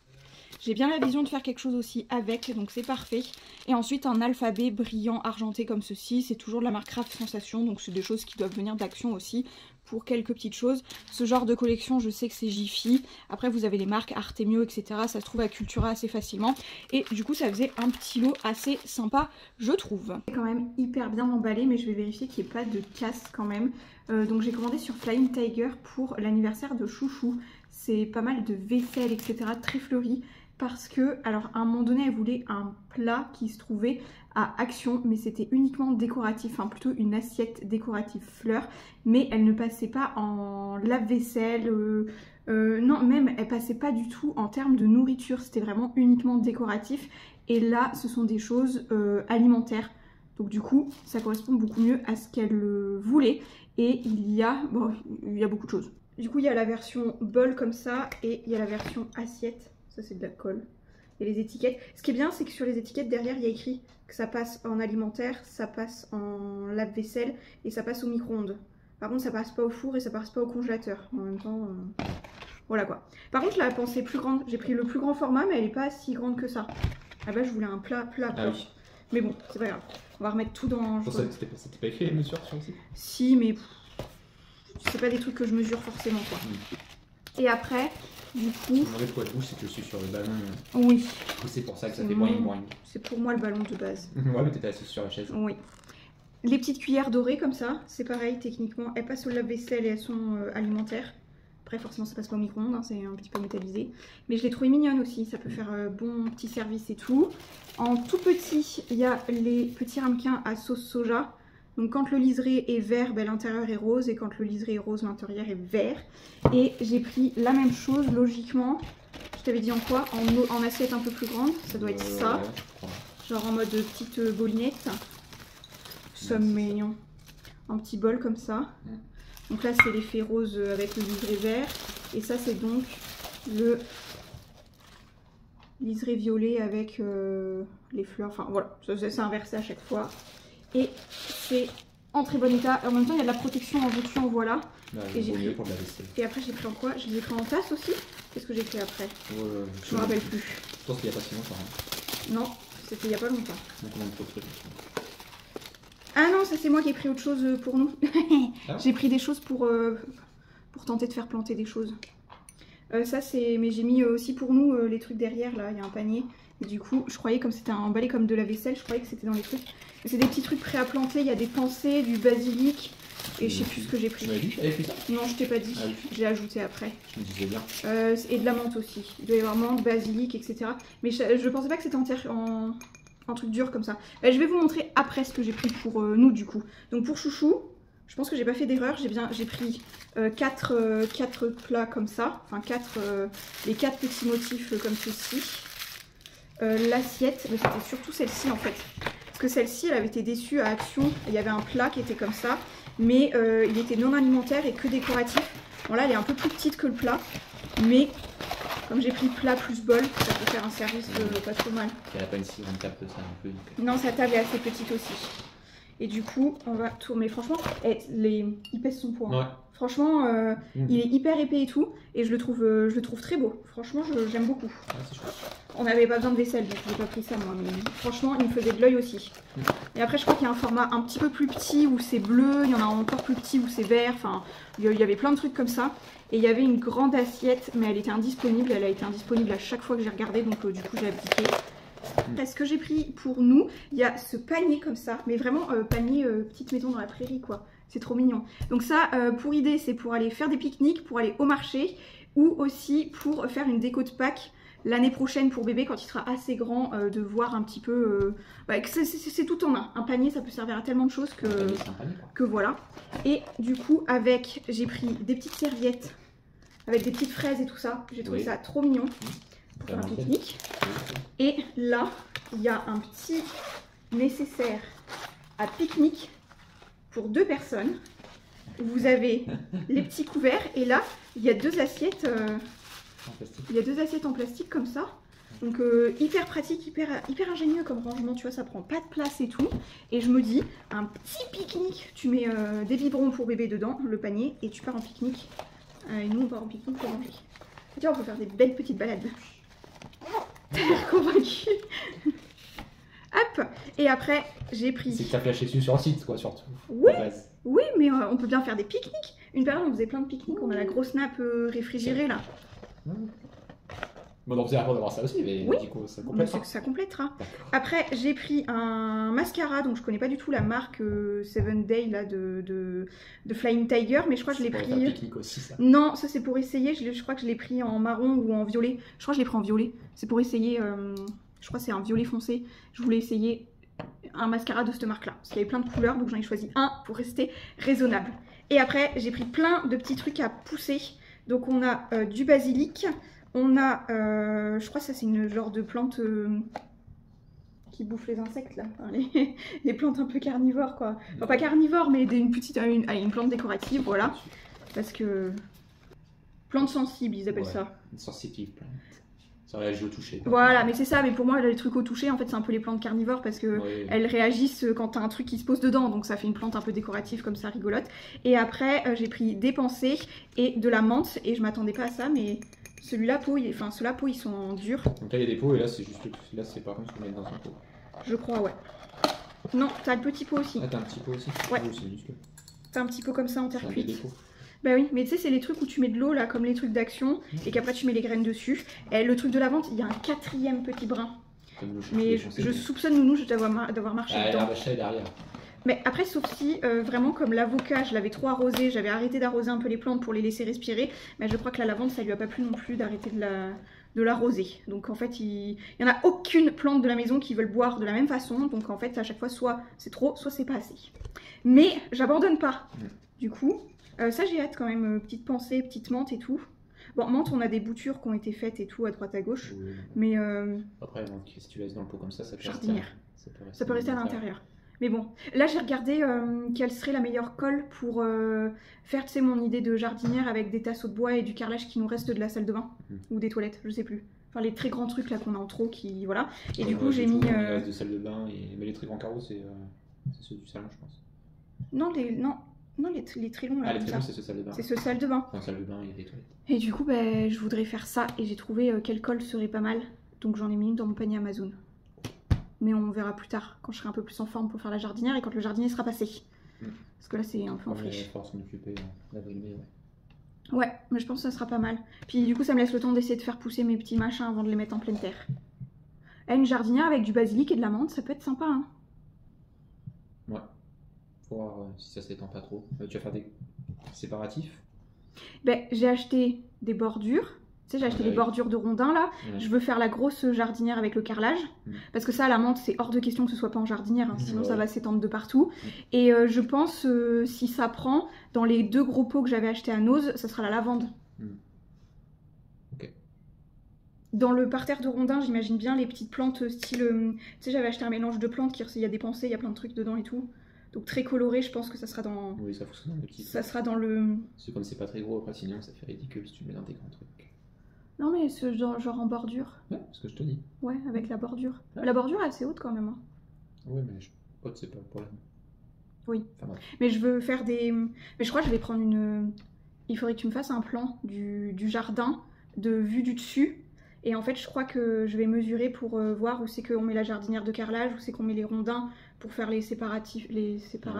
J'ai bien la vision de faire quelque chose aussi avec, donc c'est parfait. Et ensuite un alphabet brillant argenté comme ceci, c'est toujours de la marque Craft Sensation, donc c'est des choses qui doivent venir d'Action aussi, pour quelques petites choses. Ce genre de collection, je sais que c'est Jiffy. Après vous avez les marques Artemio, etc. Ça se trouve à Cultura assez facilement. Et du coup ça faisait un petit lot assez sympa, je trouve. C'est quand même hyper bien emballé, mais je vais vérifier qu'il n'y ait pas de casse quand même. Donc j'ai commandé sur Flying Tiger pour l'anniversaire de Chouchou. C'est pas mal de vaisselle, etc. très fleuri. Parce que, alors à un moment donné, elle voulait un plat qui se trouvait à Action, mais c'était uniquement décoratif, enfin plutôt une assiette décorative fleur, mais elle ne passait pas en lave-vaisselle, non, même elle passait pas du tout en termes de nourriture, c'était vraiment uniquement décoratif. Et là, ce sont des choses alimentaires, donc du coup, ça correspond beaucoup mieux à ce qu'elle voulait. Et il y a beaucoup de choses. Du coup, il y a la version bol comme ça, et il y a la version assiette. Ça c'est de la colle. Et les étiquettes. Ce qui est bien, c'est que sur les étiquettes derrière, il y a écrit que ça passe en alimentaire, ça passe en lave-vaisselle et ça passe au micro-ondes. Par contre, ça passe pas au four et ça passe pas au congélateur. En même temps, voilà quoi. Par contre, je la pensais plus grande. J'ai pris le plus grand format, mais elle est pas si grande que ça. Ah bah, je voulais un plat. Ah oui. Mais bon, c'est pas grave. On va remettre tout dans. C'était pas écrit les mesures sur le site? Si, mais c'est pas des trucs que je mesure forcément quoi. Et après, du coup... Le mauvais poids de bouche, c'est que je suis sur le ballon. Oui. C'est pour ça que ça fait boing boing. C'est pour moi le ballon de base. Ouais, mais t'étais assise sur la chaise. Oui. Les petites cuillères dorées comme ça, c'est pareil techniquement. Elles passent au lave-vaisselle et elles sont alimentaires. Après, forcément, ça passe pas au micro-ondes, hein, c'est un petit peu métallisé. Mais je les trouvais mignonnes aussi, ça peut faire bon petit service et tout. En tout petit, il y a les petits ramequins à sauce soja. Donc quand le liseré est vert, ben, l'intérieur est rose, et quand le liseré est rose, l'intérieur est vert. Et j'ai pris la même chose, logiquement. Je t'avais dit en quoi? En assiette un peu plus grande, ça doit être ça. Genre en mode petite bolinette. C'est mignon. Un petit bol comme ça. Donc là c'est l'effet rose avec le liseré vert. Et ça c'est donc le liseré violet avec les fleurs. Enfin voilà, c'est inversé à chaque fois. Et c'est en très bon état. En même temps, il y a de la protection en veux-tu, en voilà. Bah, et j'ai pris... pour de la vaisselle. Et après, j'ai pris en quoi? Je les ai pris en tasse aussi. Qu'est-ce que j'ai pris après? Je me rappelle plus. Je pense qu'il n'y a pas si longtemps. Hein. Non, c'était il n'y a pas longtemps. Donc on a trop de trucs. Ah non, ça c'est moi qui ai pris autre chose pour nous. Ah, j'ai pris des choses pour tenter de faire planter des choses. Ça c'est... Mais j'ai mis aussi pour nous les trucs derrière, là, il y a un panier. Et du coup, je croyais, comme c'était emballé comme de la vaisselle, je croyais que c'était dans les trucs. C'est des petits trucs prêts à planter, il y a des pensées, du basilic, et je sais plus ce que j'ai pris. Tu m'as dit que j'avais pris ça? Non, je t'ai pas dit, j'ai ajouté après. Je me disais bien. Et de la menthe aussi, il doit y avoir menthe, basilic, etc. Mais je pensais pas que c'était en truc dur comme ça. Je vais vous montrer après ce que j'ai pris pour nous du coup. Donc pour Chouchou, je pense que j'ai pas fait d'erreur, j'ai pris 4 plats comme ça, enfin les 4 petits motifs comme ceci. L'assiette, mais c'était surtout celle-ci en fait. Parce que celle-ci, elle avait été déçue à Action. Il y avait un plat qui était comme ça, mais il était non alimentaire et que décoratif. Bon là elle est un peu plus petite que le plat, mais comme j'ai pris plat plus bol, ça peut faire un service pas trop mal. Elle n'a pas une si grande table que ça non plus. Donc... Non, sa table est assez petite aussi. Et du coup, on va tourner. Franchement, il pèse son poids. Hein. Ouais. Franchement, il est hyper épais et tout. Et je le trouve très beau. Franchement, j'aime beaucoup. Ouais, c'est chouette. On n'avait pas besoin de vaisselle, donc j'ai pas pris ça moi. Mais franchement, il me faisait de l'œil aussi. Et après, je crois qu'il y a un format un petit peu plus petit où c'est bleu. Il y en a encore plus petit où c'est vert. Enfin, il y avait plein de trucs comme ça. Et il y avait une grande assiette, mais elle était indisponible. Elle a été indisponible à chaque fois que j'ai regardé. Donc du coup, j'ai abdiqué. Ce que j'ai pris pour nous, il y a ce panier comme ça, mais vraiment panier petite maison dans la prairie quoi, c'est trop mignon. Donc ça, pour idée, c'est pour aller faire des pique-niques, pour aller au marché, ou aussi pour faire une déco de Pâques l'année prochaine pour bébé quand il sera assez grand, de voir un petit peu... c'est tout en un panier, ça peut servir à tellement de choses que voilà. Et du coup, j'ai pris des petites serviettes avec des petites fraises et tout ça, j'ai trouvé ça trop mignon. Pour faire un pique-nique. Et là, il y a un petit nécessaire à pique-nique pour 2 personnes. Vous avez les petits couverts et là, il y a 2 assiettes. Il y a 2 assiettes en plastique comme ça. Donc hyper pratique, hyper ingénieux comme rangement, tu vois, ça prend pas de place et tout. Et je me dis, un petit pique-nique, tu mets des biberons pour bébé dedans, le panier, et tu pars en pique-nique. Et nous, on part en pique-nique pour manger. Tu vois, on peut faire des belles petites balades. T'as l'air convaincu. Hop. Et après, j'ai pris... C'est que t'as flashé dessus sur le site, quoi, surtout. Oui, oui, mais on peut bien faire des pique-niques. Une période, on faisait plein de pique-niques. On a la grosse nappe réfrigérée, là. Bon, donc c'est après d'avoir ça aussi, mais oui, du coup, ça complétera. Ça complétera. Après, j'ai pris un mascara, donc je connais pas du tout la marque 7 Day là, de Flying Tiger, mais je crois que je l'ai pris... pique-nique aussi, ça. Non, ça c'est pour essayer, je crois que je l'ai pris en marron ou en violet. Je crois que je l'ai pris en violet. C'est pour essayer, je crois que c'est un violet foncé. Je voulais essayer un mascara de cette marque-là, parce qu'il y avait plein de couleurs, donc j'en ai choisi un pour rester raisonnable. Et après, j'ai pris plein de petits trucs à pousser. Donc on a du basilic. On a, je crois que ça c'est une genre de plante qui bouffe les insectes là, enfin, les plantes un peu carnivores quoi. Enfin pas carnivores mais une plante décorative, voilà. Parce que, plante sensible ils appellent ça. Une sensitive plante. Ça réagit au toucher. Quoi. Voilà, mais c'est ça, mais pour moi les trucs au toucher en fait c'est un peu les plantes carnivores parce que elles réagissent quand t'as un truc qui se pose dedans, donc ça fait une plante un peu décorative comme ça rigolote. Et après j'ai pris des pensées et de la menthe et je m'attendais pas à ça mais... Ceux-là, pot, ils sont durs. Donc là, il y a des pots et là, c'est juste. Là, c'est par contre ce qu'on met dans un pot. Je crois, ouais. Non, t'as le petit pot aussi. Ah, t'as un petit pot aussi. Ouais. Oh, t'as un petit pot comme ça en terre cuite. Bah oui, mais tu sais, c'est les trucs où tu mets de l'eau, là, comme les trucs d'action, et qu'après tu mets les graines dessus. Et le truc de la vente, il y a un 4e petit brin. Mais je soupçonne Nounou d'avoir marché dedans. Ah, la derrière. Mais après, sauf si, vraiment, comme l'avocat, je l'avais trop arrosé, j'avais arrêté d'arroser un peu les plantes pour les laisser respirer, mais je crois que la lavande, ça lui a pas plu non plus d'arrêter de l'arroser. Donc en fait, il y en a aucune plante de la maison qui veulent boire de la même façon, donc en fait, à chaque fois, soit c'est trop, soit c'est pas assez. Mais j'abandonne pas. Du coup, ça j'ai hâte quand même, petite pensée, petite menthe et tout. Bon, menthe, on a des boutures qui ont été faites et tout à droite à gauche, oui. Mais... Après, donc, si tu laisses dans le pot comme ça, ça peut rester à l'intérieur. Mais bon, là j'ai regardé quelle serait la meilleure colle pour faire, tu sais, mon idée de jardinière avec des tasseaux de bois et du carrelage qui nous reste de la salle de bain ou des toilettes, je sais plus. Enfin les très grands trucs là qu'on a en trop qui, voilà. Et du coup j'ai mis... Il reste de salle de bain, mais les très grands carreaux c'est ceux du salon je pense. Non, les très longs là. Ah les très longs c'est ce salle de bain. C'est ce salle de bain. Enfin salle de bain et des toilettes. Et du coup bah, je voudrais faire ça et j'ai trouvé quelle colle serait pas mal. Donc j'en ai mis une dans mon panier Amazon. Mais on verra plus tard, quand je serai un peu plus en forme pour faire la jardinière et quand le jardinier sera passé. Parce que là, c'est un peu en friche. On va s'en occuper d'avril-mai, ouais, mais je pense que ça sera pas mal. Puis du coup, ça me laisse le temps d'essayer de faire pousser mes petits machins avant de les mettre en pleine terre. Et une jardinière avec du basilic et de la menthe, ça peut être sympa, hein. Ouais. Faut voir si ça s'étend pas trop. Tu vas faire des séparatifs? Ben, j'ai acheté des bordures. Tu sais, j'ai acheté les bordures de rondins là. Je veux faire la grosse jardinière avec le carrelage. Parce que ça, la menthe, c'est hors de question que ce soit pas en jardinière. Hein, sinon, ça va s'étendre de partout. Et je pense, si ça prend, dans les 2 gros pots que j'avais achetés à Nose, ça sera la lavande. Ok. Dans le parterre de rondins, j'imagine bien les petites plantes style... tu sais, j'avais acheté un mélange de plantes, il y a des pensées, il y a plein de trucs dedans et tout. Donc très coloré, je pense que ça sera dans... Oui, ça fonctionne dans le petit. Ça sera dans le... C'est comme c'est pas très gros, après sinon ça fait ridicule si tu le mets dans des grands trucs. Non mais ce genre en bordure. Ouais, c'est ce que je te dis. Ouais, avec la bordure. Ouais. La bordure est assez haute quand même. Hein. Ouais, mais haute, c'est pas le problème. Oui. Enfin, bref. Mais je veux faire des... Mais je crois que je vais prendre une... Il faudrait que tu me fasses un plan du jardin, de vue du dessus. Et en fait, je crois que je vais mesurer pour voir où c'est qu'on met la jardinière de carrelage, où c'est qu'on met les rondins pour faire les séparateurs.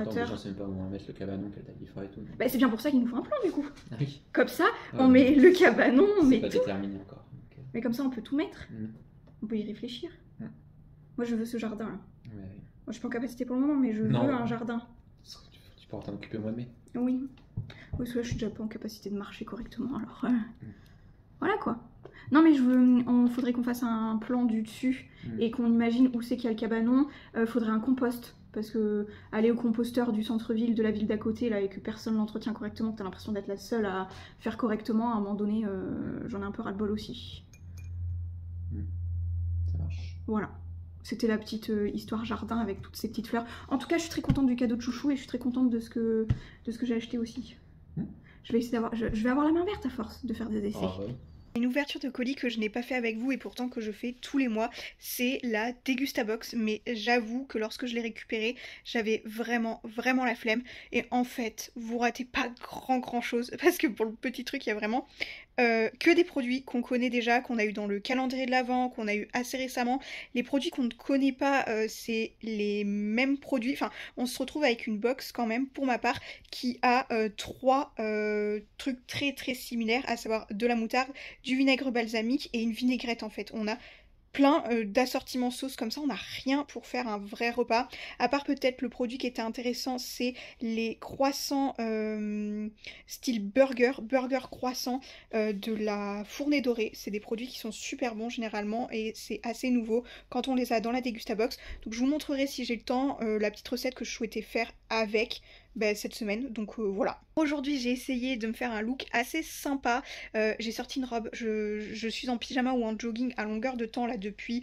Déjà, je sais même pas où on va mettre le cabanon, quelle taille il fera et tout. Bah, c'est bien pour ça qu'il nous faut un plan du coup. Ah oui. Comme ça, Ah, on met le cabanon, on C'est met pas tout. déterminé encore. Donc, Mais comme ça, on peut tout mettre. Mm. On peut y réfléchir. Mm. Moi, je veux ce jardin là. Ouais. Moi, je suis pas en capacité pour le moment, mais je Non. veux un jardin. Tu pourras t'en occuper au mois de mai. Oui. Oui, parce que là, je suis déjà pas en capacité de marcher correctement, alors... Voilà quoi. Non mais faudrait qu'on fasse un plan du dessus et qu'on imagine où c'est qu'il y a le cabanon. Faudrait un compost. Parce que aller au composteur du centre-ville de la ville d'à côté là et que personne l'entretient correctement, que t'as l'impression d'être la seule à faire correctement, à un moment donné, j'en ai un peu ras-le-bol aussi. Ça marche. Voilà. C'était la petite histoire jardin avec toutes ces petites fleurs. En tout cas, je suis très contente du cadeau de chouchou et je suis très contente de ce que j'ai acheté aussi. Je vais essayer d'avoir... Je vais avoir la main verte à force de faire des essais. Ah, ouais. Une ouverture de colis que je n'ai pas fait avec vous et pourtant que je fais tous les mois, c'est la Degustabox. Mais j'avoue que lorsque je l'ai récupérée, j'avais vraiment la flemme. Et en fait, vous ratez pas grand chose parce que pour le petit truc, il y a vraiment que des produits qu'on connaît déjà, qu'on a eu dans le calendrier de l'Avent, qu'on a eu assez récemment. Les produits qu'on ne connaît pas, c'est les mêmes produits. Enfin, on se retrouve avec une box quand même, pour ma part, qui a 3 trucs très similaires, à savoir de la moutarde, du vinaigre balsamique et une vinaigrette en fait. On a plein d'assortiments sauces comme ça, on n'a rien pour faire un vrai repas. À part peut-être le produit qui était intéressant, c'est les croissants style burger croissant de la Fournée Dorée. C'est des produits qui sont super bons généralement et c'est assez nouveau quand on les a dans la Degustabox. Donc je vous montrerai si j'ai le temps la petite recette que je souhaitais faire avec cette semaine, donc voilà. Aujourd'hui j'ai essayé de me faire un look assez sympa, j'ai sorti une robe, je suis en pyjama ou en jogging à longueur de temps là depuis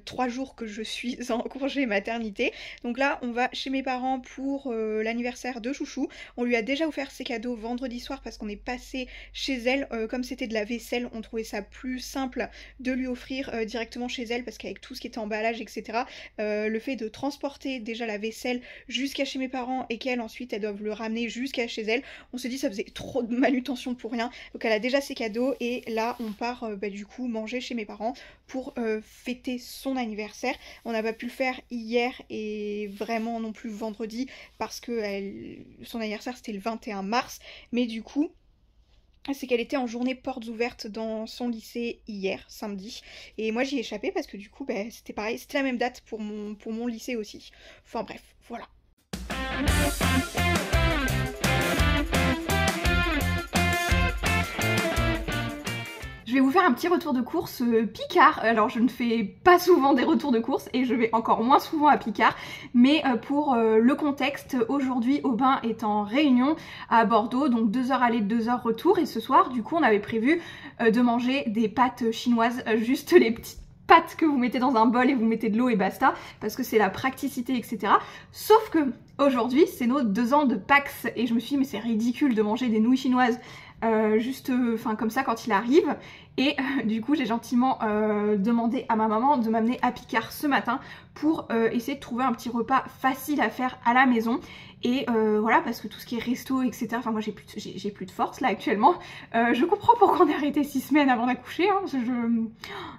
3 jours que je suis en congé maternité. Donc là on va chez mes parents pour l'anniversaire de Chouchou. On lui a déjà offert ses cadeaux vendredi soir parce qu'on est passé chez elle, comme c'était de la vaisselle, on trouvait ça plus simple de lui offrir directement chez elle parce qu'avec tout ce qui était emballage etc, le fait de transporter déjà la vaisselle jusqu'à chez mes parents et qu'elle ensuite elles doivent le ramener jusqu'à chez elle, on se dit ça faisait trop de manutention pour rien. Donc elle a déjà ses cadeaux et là on part du coup manger chez mes parents pour fêter son anniversaire. On n'a pas pu le faire hier et vraiment non plus vendredi parce que son anniversaire c'était le 21 mars, mais du coup c'est qu'elle était en journée portes ouvertes dans son lycée hier, samedi. Et moi j'y ai échappé parce que du coup c'était pareil, c'était la même date pour mon lycée aussi. Enfin bref, voilà. Je vais vous faire un petit retour de course Picard. Alors je ne fais pas souvent des retours de course et je vais encore moins souvent à Picard, mais pour le contexte, aujourd'hui Aubin est en réunion à Bordeaux, donc 2 heures aller, 2 heures retour, et ce soir du coup on avait prévu de manger des pâtes chinoises, juste les petites pâtes que vous mettez dans un bol et vous mettez de l'eau et basta, parce que c'est la praticité etc. Sauf que aujourd'hui c'est nos 2 ans de Pax et je me suis dit mais c'est ridicule de manger des nouilles chinoises juste comme ça quand il arrive, et du coup j'ai gentiment demandé à ma maman de m'amener à Picard ce matin pour essayer de trouver un petit repas facile à faire à la maison. Et voilà, parce que tout ce qui est resto etc, enfin moi j'ai plus de force là actuellement. Je comprends pourquoi on a arrêté 6 semaines avant d'accoucher, hein.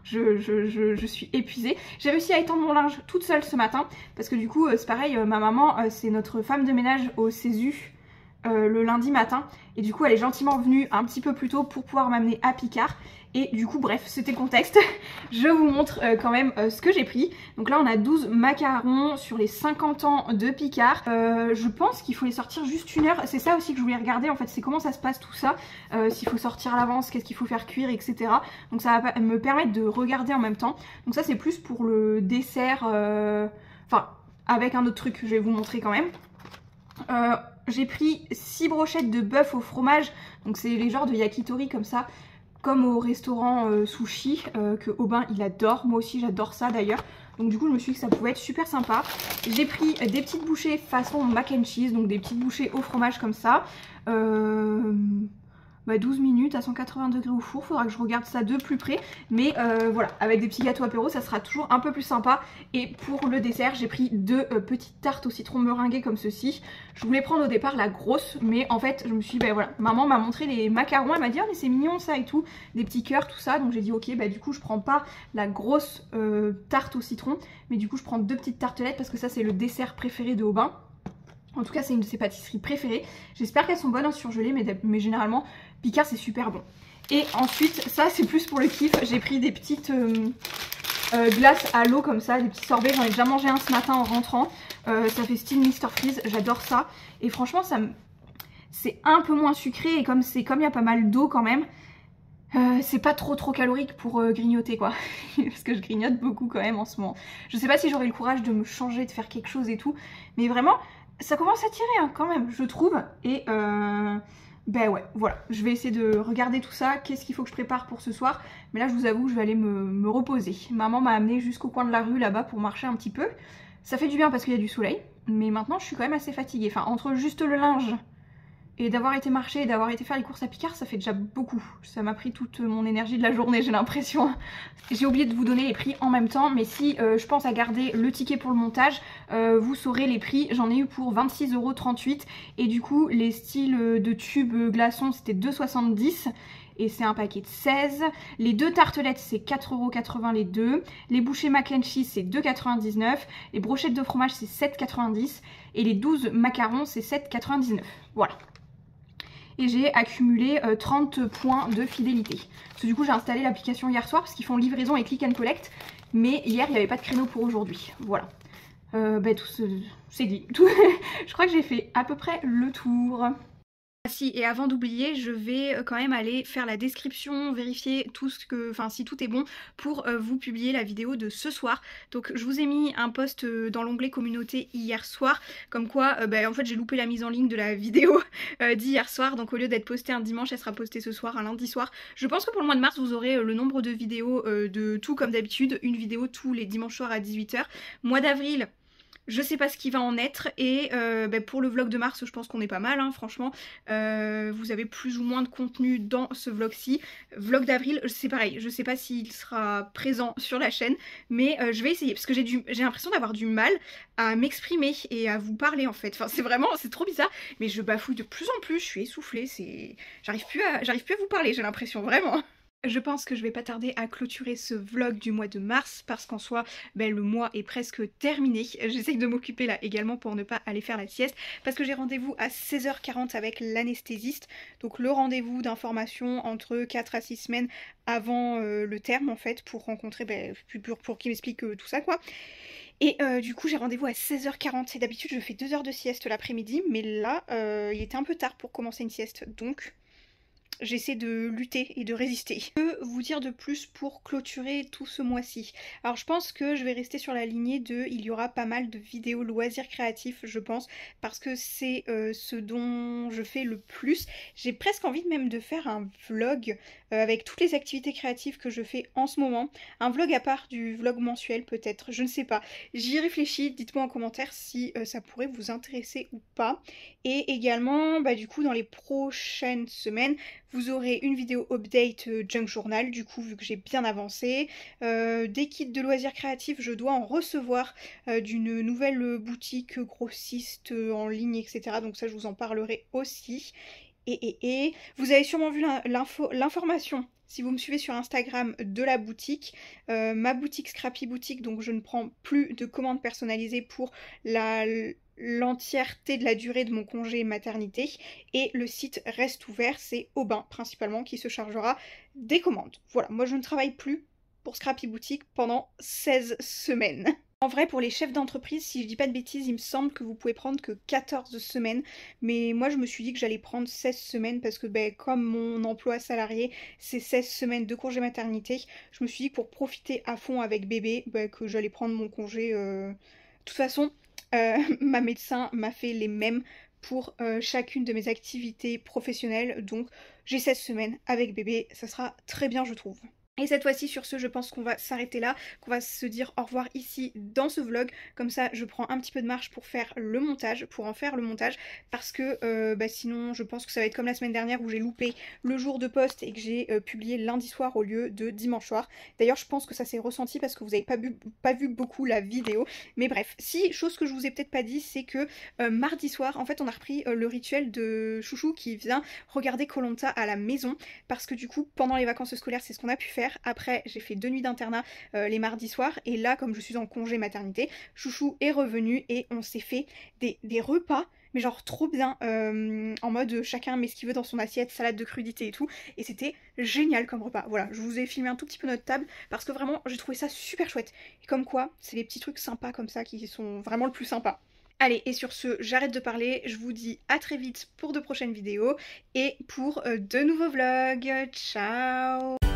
Je suis épuisée. J'ai réussi à étendre mon linge toute seule ce matin parce que du coup c'est pareil, ma maman c'est notre femme de ménage au CESU le lundi matin, et du coup elle est gentiment venue un petit peu plus tôt pour pouvoir m'amener à Picard. Et du coup bref, c'était le contexte. Je vous montre quand même ce que j'ai pris. Donc là on a 12 macarons sur les 50 ans de Picard. Je pense qu'il faut les sortir juste 1 heure. C'est ça aussi que je voulais regarder en fait, c'est comment ça se passe tout ça, s'il faut sortir à l'avance, qu'est-ce qu'il faut faire cuire etc. Donc ça va me permettre de regarder en même temps. Donc ça c'est plus pour le dessert, enfin avec un autre truc, je vais vous montrer quand même. J'ai pris 6 brochettes de bœuf au fromage, donc c'est les genres de yakitori comme ça. comme au restaurant sushi que Aubin il adore. Moi aussi j'adore ça d'ailleurs. Donc du coup je me suis dit que ça pouvait être super sympa. J'ai pris des petites bouchées façon mac and cheese, donc des petites bouchées au fromage comme ça. 12 minutes à 180 degrés au four, faudra que je regarde ça de plus près. Mais voilà, avec des petits gâteaux apéro, ça sera toujours un peu plus sympa. Et pour le dessert, j'ai pris 2 petites tartes au citron meringuées comme ceci. Je voulais prendre au départ la grosse, mais en fait, je me suis dit, bah voilà, maman m'a montré les macarons, elle m'a dit, oh mais c'est mignon ça et tout, des petits cœurs, tout ça. Donc j'ai dit, ok, bah du coup, je prends pas la grosse tarte au citron, mais du coup, je prends 2 petites tartelettes parce que ça, c'est le dessert préféré de Aubin. En tout cas, c'est une de ses pâtisseries préférées. J'espère qu'elles sont bonnes en surgelé, mais généralement, Picard, c'est super bon. Et ensuite, ça, c'est plus pour le kiff. J'ai pris des petites glaces à l'eau comme ça, des petits sorbets. J'en ai déjà mangé un ce matin en rentrant. Ça fait style Mr Freeze, j'adore ça. Et franchement, c'est un peu moins sucré. Et comme il y a pas mal d'eau quand même, c'est pas trop calorique pour grignoter quoi. Parce que je grignote beaucoup quand même en ce moment. Je sais pas si j'aurai le courage de me changer, de faire quelque chose et tout. Mais vraiment... ça commence à tirer hein, quand même, je trouve. Et ben ouais, voilà. Je vais essayer de regarder tout ça. Qu'est-ce qu'il faut que je prépare pour ce soir? Mais là, je vous avoue, je vais aller me reposer. Maman m'a amenée jusqu'au coin de la rue là-bas pour marcher un petit peu. Ça fait du bien parce qu'il y a du soleil. Mais maintenant, je suis quand même assez fatiguée. Enfin, entre juste le linge et d'avoir été marcher et d'avoir été faire les courses à Picard, ça fait déjà beaucoup. Ça m'a pris toute mon énergie de la journée, j'ai l'impression. J'ai oublié de vous donner les prix en même temps, mais si je pense à garder le ticket pour le montage, vous saurez les prix. J'en ai eu pour 26,38 € et du coup, les styles de tubes glaçons, c'était 2,70 € et c'est un paquet de 16. Les 2 tartelettes, c'est 4,80 € les deux. Les bouchées mac and cheese, c'est 2,99 €. Les brochettes de fromage, c'est 7,90 € et les 12 macarons, c'est 7,99 €. Voilà. Et j'ai accumulé 30 points de fidélité. Parce que du coup j'ai installé l'application hier soir parce qu'ils font livraison et click and collect. Mais hier il n'y avait pas de créneau pour aujourd'hui. Voilà. Tout c'est dit. Je crois que j'ai fait à peu près le tour. Ah si, et avant d'oublier, je vais quand même aller faire la description, vérifier tout ce que, enfin si tout est bon pour vous publier la vidéo de ce soir. Donc je vous ai mis un post dans l'onglet communauté hier soir, comme quoi en fait j'ai loupé la mise en ligne de la vidéo d'hier soir, donc au lieu d'être postée un dimanche, elle sera postée ce soir, un lundi soir. Je pense que pour le mois de mars vous aurez le nombre de vidéos de tout comme d'habitude, une vidéo tous les dimanches soirs à 18 h. Mois d'avril, je sais pas ce qui va en être et pour le vlog de mars je pense qu'on est pas mal hein, franchement. Vous avez plus ou moins de contenu dans ce vlog-ci. Vlog d'avril c'est pareil, je sais pas s'il sera présent sur la chaîne mais je vais essayer parce que j'ai l'impression d'avoir du mal à m'exprimer et à vous parler en fait. Enfin c'est trop bizarre mais je bafouille de plus en plus, je suis essoufflée, j'arrive plus à vous parler, j'ai l'impression vraiment. Je pense que je vais pas tarder à clôturer ce vlog du mois de mars parce qu'en soi le mois est presque terminé. J'essaye de m'occuper là également pour ne pas aller faire la sieste parce que j'ai rendez-vous à 16h40 avec l'anesthésiste. Donc le rendez-vous d'information entre 4 à 6 semaines avant le terme en fait pour rencontrer, pour qu'il m'explique tout ça quoi. Et du coup j'ai rendez-vous à 16h40 et d'habitude je fais 2 heures de sieste l'après-midi mais là il était un peu tard pour commencer une sieste donc... j'essaie de lutter et de résister. Je peux vous dire de plus pour clôturer tout ce mois-ci. Alors je pense que je vais rester sur la lignée de... il y aura pas mal de vidéos loisirs créatifs je pense. Parce que c'est ce dont je fais le plus. J'ai presque envie même de faire un vlog avec toutes les activités créatives que je fais en ce moment. Un vlog à part du vlog mensuel peut-être, je ne sais pas. J'y réfléchis, dites-moi en commentaire si ça pourrait vous intéresser ou pas. Et également du coup dans les prochaines semaines vous aurez une vidéo update junk journal du coup vu que j'ai bien avancé. Des kits de loisirs créatifs je dois en recevoir d'une nouvelle boutique grossiste en ligne etc. Donc ça je vous en parlerai aussi. Et vous avez sûrement vu l'information si vous me suivez sur Instagram de la boutique, ma boutique Scrappy Boutique, donc je ne prends plus de commandes personnalisées pour l'entièreté de la durée de mon congé maternité et le site reste ouvert, c'est Aubin principalement qui se chargera des commandes. Voilà, moi je ne travaille plus pour Scrappy Boutique pendant 16 semaines. En vrai, pour les chefs d'entreprise, si je dis pas de bêtises, il me semble que vous pouvez prendre que 14 semaines. Mais moi, je me suis dit que j'allais prendre 16 semaines parce que comme mon emploi salarié, c'est 16 semaines de congé maternité, je me suis dit que pour profiter à fond avec bébé, que j'allais prendre mon congé. De toute façon, ma médecin m'a fait les mêmes pour chacune de mes activités professionnelles. Donc j'ai 16 semaines avec bébé, ça sera très bien je trouve. Et cette fois-ci, sur ce, je pense qu'on va s'arrêter là, qu'on va se dire au revoir ici dans ce vlog. Comme ça, je prends un petit peu de marge pour faire le montage, pour en faire le montage, parce que sinon, je pense que ça va être comme la semaine dernière où j'ai loupé le jour de poste et que j'ai publié lundi soir au lieu de dimanche soir. D'ailleurs, je pense que ça s'est ressenti parce que vous n'avez pas vu beaucoup la vidéo. Mais bref, si, chose que je vous ai peut-être pas dit, c'est que mardi soir, en fait, on a repris le rituel de Chouchou qui vient regarder Koh Lanta à la maison, parce que du coup, pendant les vacances scolaires, c'est ce qu'on a pu faire. Après, j'ai fait 2 nuits d'internat les mardis soirs, et là, comme je suis en congé maternité, Chouchou est revenu et on s'est fait des repas, mais genre trop bien, en mode chacun met ce qu'il veut dans son assiette, salade de crudité et tout, et c'était génial comme repas. Voilà, je vous ai filmé un tout petit peu notre table parce que vraiment j'ai trouvé ça super chouette. Et comme quoi, c'est les petits trucs sympas comme ça qui sont vraiment le plus sympa. Allez, et sur ce, j'arrête de parler, je vous dis à très vite pour de prochaines vidéos et pour de nouveaux vlogs. Ciao!